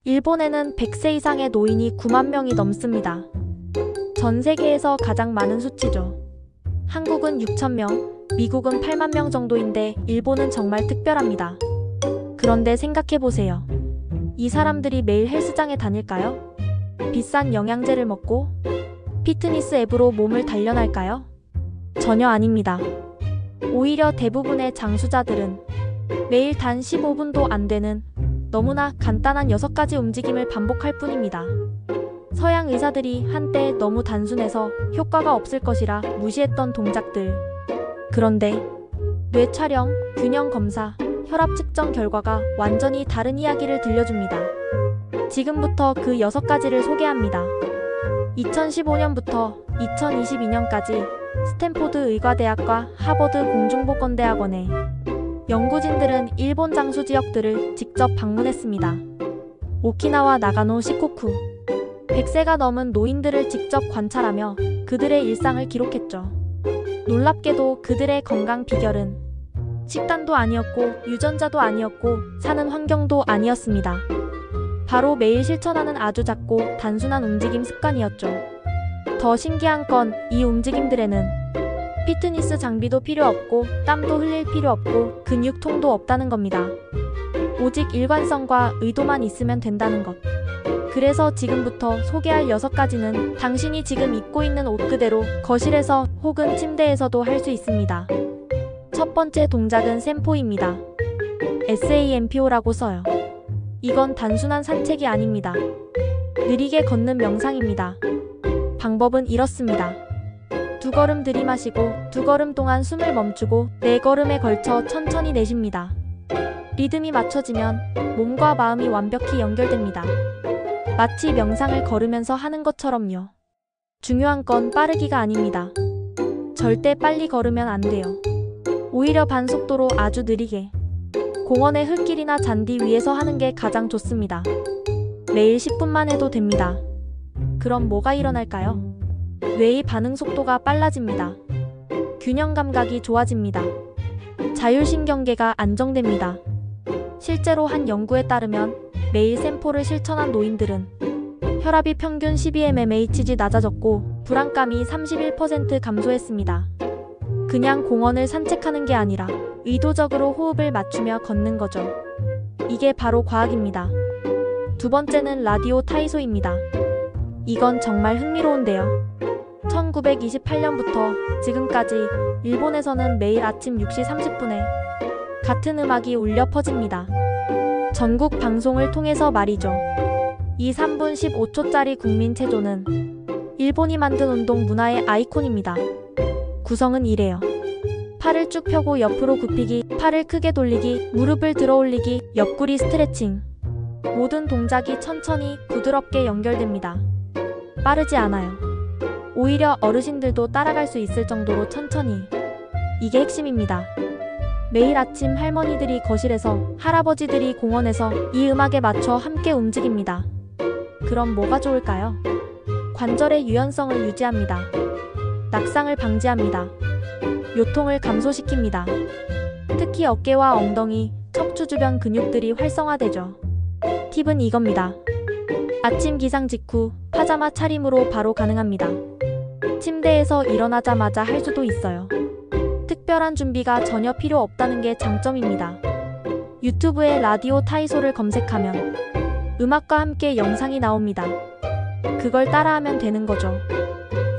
일본에는 100세 이상의 노인이 9만 명이 넘습니다. 전 세계에서 가장 많은 수치죠. 한국은 6천 명, 미국은 8만 명 정도인데 일본은 정말 특별합니다. 그런데 생각해보세요. 이 사람들이 매일 헬스장에 다닐까요? 비싼 영양제를 먹고 피트니스 앱으로 몸을 단련할까요? 전혀 아닙니다. 오히려 대부분의 장수자들은 매일 단 15분도 안 되는 너무나 간단한 6가지 움직임을 반복할 뿐입니다. 서양 의사들이 한때 너무 단순해서 효과가 없을 것이라 무시했던 동작들. 그런데 뇌 촬영, 균형 검사, 혈압 측정 결과가 완전히 다른 이야기를 들려줍니다. 지금부터 그 6가지를 소개합니다. 2015년부터 2022년까지 스탠포드 의과대학과 하버드 공중보건대학원의 연구진들은 일본 장수 지역들을 직접 방문했습니다. 오키나와 나가노 시코쿠. 100세가 넘은 노인들을 직접 관찰하며 그들의 일상을 기록했죠. 놀랍게도 그들의 건강 비결은 식단도 아니었고 유전자도 아니었고 사는 환경도 아니었습니다. 바로 매일 실천하는 아주 작고 단순한 움직임 습관이었죠. 더 신기한 건 이 움직임들에는 피트니스 장비도 필요 없고 땀도 흘릴 필요 없고 근육통도 없다는 겁니다. 오직 일관성과 의도만 있으면 된다는 것. 그래서 지금부터 소개할 6가지는 당신이 지금 입고 있는 옷 그대로 거실에서 혹은 침대에서도 할 수 있습니다. 첫 번째 동작은 샘포입니다. SAMPO라고 써요. 이건 단순한 산책이 아닙니다. 느리게 걷는 명상입니다. 방법은 이렇습니다. 2걸음 들이마시고 2걸음 동안 숨을 멈추고 4걸음에 걸쳐 천천히 내쉽니다. 리듬이 맞춰지면 몸과 마음이 완벽히 연결됩니다. 마치 명상을 걸으면서 하는 것처럼요. 중요한 건 빠르기가 아닙니다. 절대 빨리 걸으면 안 돼요. 오히려 반속도로 아주 느리게. 공원의 흙길이나 잔디 위에서 하는 게 가장 좋습니다. 매일 10분만 해도 됩니다. 그럼 뭐가 일어날까요? 뇌의 반응 속도가 빨라집니다. 균형 감각이 좋아집니다. 자율신경계가 안정됩니다. 실제로 한 연구에 따르면 매일 샘포를 실천한 노인들은 혈압이 평균 12mmHg 낮아졌고 불안감이 31% 감소했습니다. 그냥 공원을 산책하는 게 아니라 의도적으로 호흡을 맞추며 걷는 거죠. 이게 바로 과학입니다. 두 번째는 라디오 타이소입니다. 이건 정말 흥미로운데요. 1928년부터 지금까지 일본에서는 매일 아침 6시 30분에 같은 음악이 울려 퍼집니다. 전국 방송을 통해서 말이죠. 이 3분 15초짜리 국민체조는 일본이 만든 운동 문화의 아이콘입니다. 구성은 이래요. 팔을 쭉 펴고 옆으로 굽히기, 팔을 크게 돌리기, 무릎을 들어 올리기, 옆구리 스트레칭. 모든 동작이 천천히 부드럽게 연결됩니다. 빠르지 않아요. 오히려 어르신들도 따라갈 수 있을 정도로 천천히. 이게 핵심입니다. 매일 아침 할머니들이 거실에서, 할아버지들이 공원에서 이 음악에 맞춰 함께 움직입니다. 그럼 뭐가 좋을까요? 관절의 유연성을 유지합니다. 낙상을 방지합니다. 요통을 감소시킵니다. 특히 어깨와 엉덩이, 척추 주변 근육들이 활성화되죠. 팁은 이겁니다. 아침 기상 직후 파자마 차림으로 바로 가능합니다. 침대에서 일어나자마자 할 수도 있어요. 특별한 준비가 전혀 필요 없다는 게 장점입니다. 유튜브에 라디오 타이소를 검색하면 음악과 함께 영상이 나옵니다. 그걸 따라하면 되는 거죠.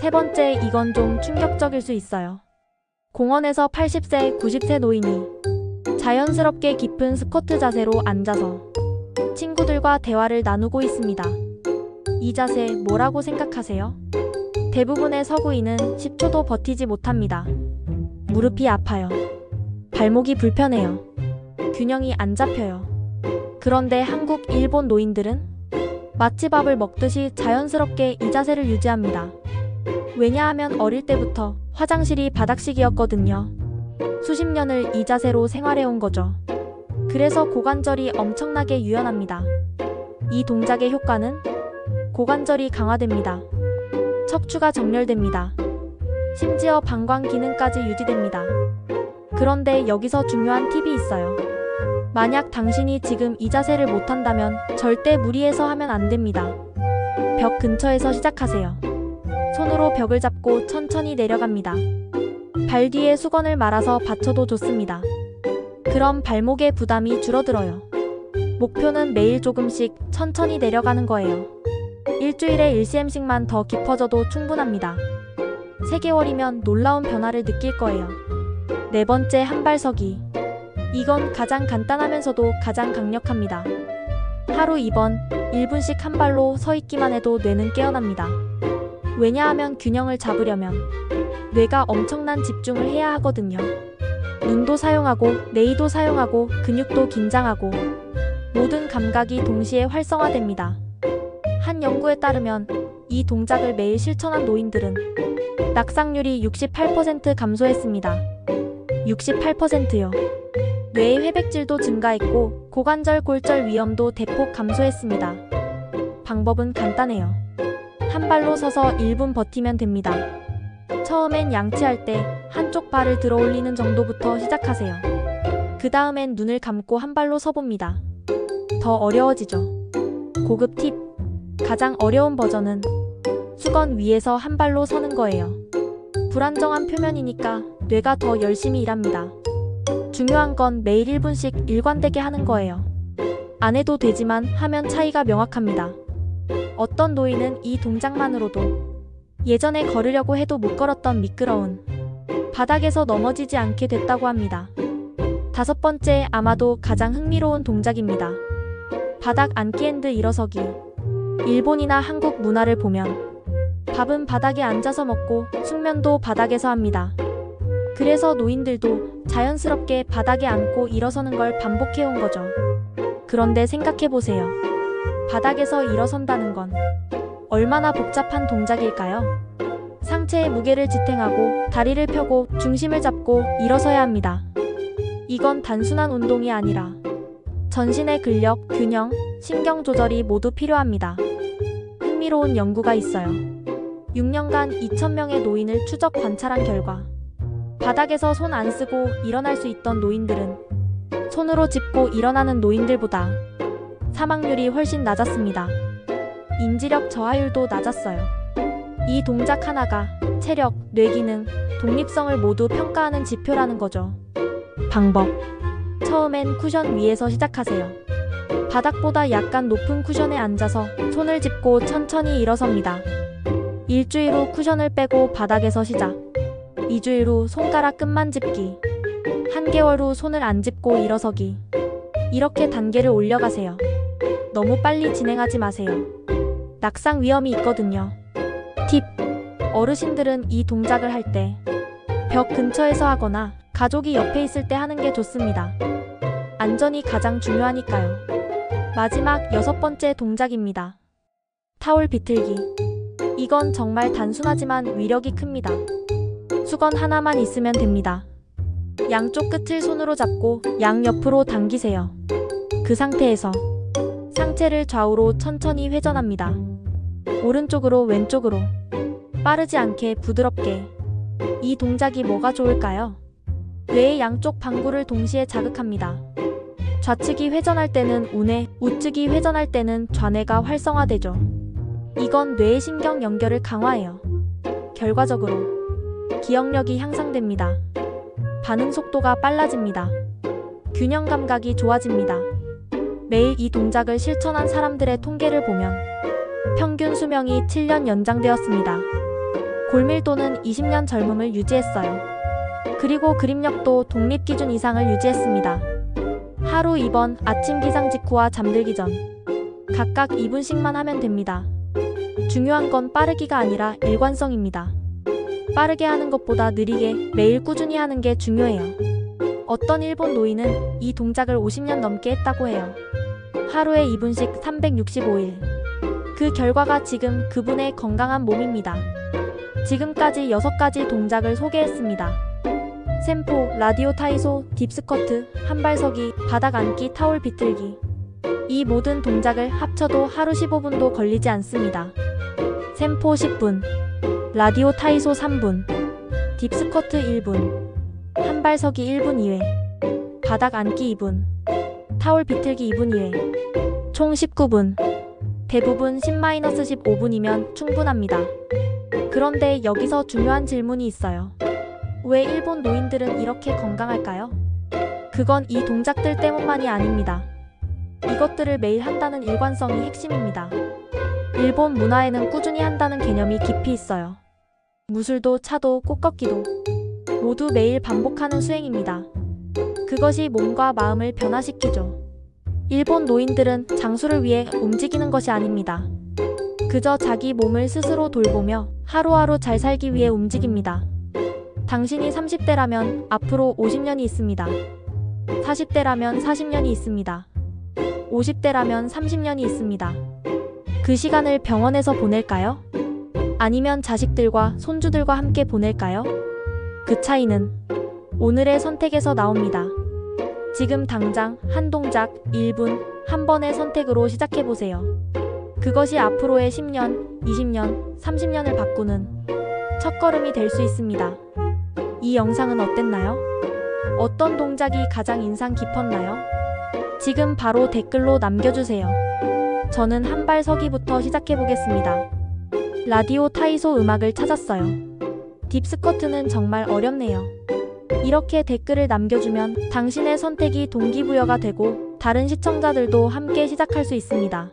세 번째, 이건 좀 충격적일 수 있어요. 공원에서 80세, 90세 노인이 자연스럽게 깊은 스쿼트 자세로 앉아서 친구들과 대화를 나누고 있습니다. 이 자세 뭐라고 생각하세요? 대부분의 서구인은 10초도 버티지 못합니다. 무릎이 아파요. 발목이 불편해요. 균형이 안 잡혀요. 그런데 한국, 일본 노인들은 마치 밥을 먹듯이 자연스럽게 이 자세를 유지합니다. 왜냐하면 어릴 때부터 화장실이 바닥식이었거든요. 수십 년을 이 자세로 생활해온 거죠. 그래서 고관절이 엄청나게 유연합니다. 이 동작의 효과는 고관절이 강화됩니다. 척추가 정렬됩니다. 심지어 방광 기능까지 유지됩니다. 그런데 여기서 중요한 팁이 있어요. 만약 당신이 지금 이 자세를 못한다면 절대 무리해서 하면 안 됩니다. 벽 근처에서 시작하세요. 손으로 벽을 잡고 천천히 내려갑니다. 발 뒤에 수건을 말아서 받쳐도 좋습니다. 그럼 발목의 부담이 줄어들어요. 목표는 매일 조금씩 천천히 내려가는 거예요. 일주일에 1cm씩만 더 깊어져도 충분합니다. 3개월이면 놀라운 변화를 느낄 거예요. 네 번째, 한발 서기. 이건 가장 간단하면서도 가장 강력합니다. 하루 2번, 1분씩 한 발로 서 있기만 해도 뇌는 깨어납니다. 왜냐하면 균형을 잡으려면 뇌가 엄청난 집중을 해야 하거든요. 눈도 사용하고 뇌도 사용하고 근육도 긴장하고 모든 감각이 동시에 활성화됩니다. 한 연구에 따르면 이 동작을 매일 실천한 노인들은 낙상률이 68% 감소했습니다. 68%요. 뇌의 회백질도 증가했고 고관절 골절 위험도 대폭 감소했습니다. 방법은 간단해요. 한 발로 서서 1분 버티면 됩니다. 처음엔 양치할 때 한쪽 발을 들어 올리는 정도부터 시작하세요. 그 다음엔 눈을 감고 한 발로 서봅니다. 더 어려워지죠. 고급 팁. 가장 어려운 버전은 수건 위에서 한 발로 서는 거예요. 불안정한 표면이니까 뇌가 더 열심히 일합니다. 중요한 건 매일 1분씩 일관되게 하는 거예요. 안 해도 되지만 하면 차이가 명확합니다. 어떤 노인은 이 동작만으로도 예전에 걸으려고 해도 못 걸었던 미끄러운 바닥에서 넘어지지 않게 됐다고 합니다. 5번째, 아마도 가장 흥미로운 동작입니다. 바닥 앉기 앤드 일어서기. 일본이나 한국 문화를 보면 밥은 바닥에 앉아서 먹고 숙면도 바닥에서 합니다. 그래서 노인들도 자연스럽게 바닥에 앉고 일어서는 걸 반복해온 거죠. 그런데 생각해보세요. 바닥에서 일어선다는 건 얼마나 복잡한 동작일까요? 상체의 무게를 지탱하고 다리를 펴고 중심을 잡고 일어서야 합니다. 이건 단순한 운동이 아니라 전신의 근력, 균형, 신경 조절이 모두 필요합니다. 흥미로운 연구가 있어요. 6년간 2,000명의 노인을 추적 관찰한 결과 바닥에서 손 안 쓰고 일어날 수 있던 노인들은 손으로 짚고 일어나는 노인들보다 사망률이 훨씬 낮았습니다. 인지력 저하율도 낮았어요. 이 동작 하나가 체력, 뇌기능, 독립성을 모두 평가하는 지표라는 거죠. 방법. 처음엔 쿠션 위에서 시작하세요. 바닥보다 약간 높은 쿠션에 앉아서 손을 짚고 천천히 일어섭니다. 일주일 후 쿠션을 빼고 바닥에서 시작. 2주일 후 손가락 끝만 짚기. 1개월 후 손을 안 짚고 일어서기. 이렇게 단계를 올려가세요. 너무 빨리 진행하지 마세요. 낙상 위험이 있거든요. 팁. 어르신들은 이 동작을 할 때 벽 근처에서 하거나 가족이 옆에 있을 때 하는 게 좋습니다. 안전이 가장 중요하니까요. 마지막 6번째 동작입니다. 타올 비틀기. 이건 정말 단순하지만 위력이 큽니다. 수건 하나만 있으면 됩니다. 양쪽 끝을 손으로 잡고 양옆으로 당기세요. 그 상태에서 상체를 좌우로 천천히 회전합니다. 오른쪽으로 왼쪽으로. 빠르지 않게 부드럽게. 이 동작이 뭐가 좋을까요? 뇌의 양쪽 방구를 동시에 자극합니다. 좌측이 회전할 때는 우뇌, 우측이 회전할 때는 좌뇌가 활성화되죠. 이건 뇌의 신경 연결을 강화해요. 결과적으로 기억력이 향상됩니다. 반응 속도가 빨라집니다. 균형 감각이 좋아집니다. 매일 이 동작을 실천한 사람들의 통계를 보면 평균 수명이 7년 연장되었습니다. 골밀도는 20년 젊음을 유지했어요. 그리고 그립력도 독립기준 이상을 유지했습니다. 하루 2번, 아침 기상 직후와 잠들기 전. 각각 2분씩만 하면 됩니다. 중요한 건 빠르기가 아니라 일관성입니다. 빠르게 하는 것보다 느리게 매일 꾸준히 하는 게 중요해요. 어떤 일본 노인은 이 동작을 50년 넘게 했다고 해요. 하루에 2분씩 365일. 그 결과가 지금 그분의 건강한 몸입니다. 지금까지 6가지 동작을 소개했습니다. 셈포, 라디오 타이소, 딥스쿼트, 한발서기, 바닥 앉기, 타올 비틀기. 이 모든 동작을 합쳐도 하루 15분도 걸리지 않습니다. 셈포 10분, 라디오 타이소 3분, 딥스쿼트 1분, 한발서기 1분 2회, 바닥 앉기 2분. 타올 비틀기 2분 이외. 총 19분. 대부분 10-15분이면 충분합니다. 그런데 여기서 중요한 질문이 있어요. 왜 일본 노인들은 이렇게 건강할까요? 그건 이 동작들 때문만이 아닙니다. 이것들을 매일 한다는 일관성이 핵심입니다. 일본 문화에는 꾸준히 한다는 개념이 깊이 있어요. 무술도 차도 꽃걷기도 모두 매일 반복하는 수행입니다. 그것이 몸과 마음을 변화시키죠. 일본 노인들은 장수를 위해 움직이는 것이 아닙니다. 그저 자기 몸을 스스로 돌보며 하루하루 잘 살기 위해 움직입니다. 당신이 30대라면 앞으로 50년이 있습니다. 40대라면 40년이 있습니다. 50대라면 30년이 있습니다. 그 시간을 병원에서 보낼까요? 아니면 자식들과 손주들과 함께 보낼까요? 그 차이는 오늘의 선택에서 나옵니다. 지금 당장 한 동작 1분 한 번의 선택으로 시작해보세요. 그것이 앞으로의 10년, 20년, 30년을 바꾸는 첫걸음이 될 수 있습니다. 이 영상은 어땠나요? 어떤 동작이 가장 인상 깊었나요? 지금 바로 댓글로 남겨주세요. 저는 한 발 서기부터 시작해보겠습니다. 라디오 타이소 음악을 찾았어요. 딥스쿼트는 정말 어렵네요. 이렇게 댓글을 남겨주면 당신의 선택이 동기부여가 되고 다른 시청자들도 함께 시작할 수 있습니다.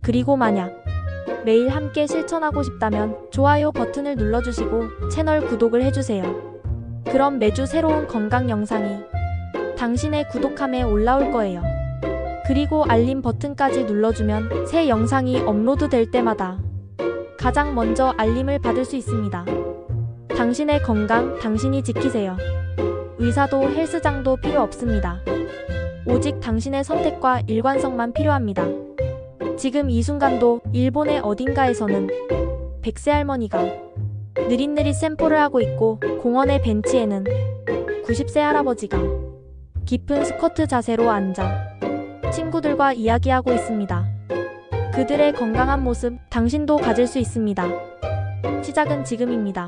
그리고 만약 매일 함께 실천하고 싶다면 좋아요 버튼을 눌러주시고 채널 구독을 해주세요. 그럼 매주 새로운 건강 영상이 당신의 구독함에 올라올 거예요. 그리고 알림 버튼까지 눌러주면 새 영상이 업로드될 때마다 가장 먼저 알림을 받을 수 있습니다. 당신의 건강 당신이 지키세요. 의사도 헬스장도 필요 없습니다. 오직 당신의 선택과 일관성만 필요합니다. 지금 이 순간도 일본의 어딘가에서는 100세 할머니가 느릿느릿 셈포를 하고 있고 공원의 벤치에는 90세 할아버지가 깊은 스쿼트 자세로 앉아 친구들과 이야기하고 있습니다. 그들의 건강한 모습 당신도 가질 수 있습니다. 시작은 지금입니다.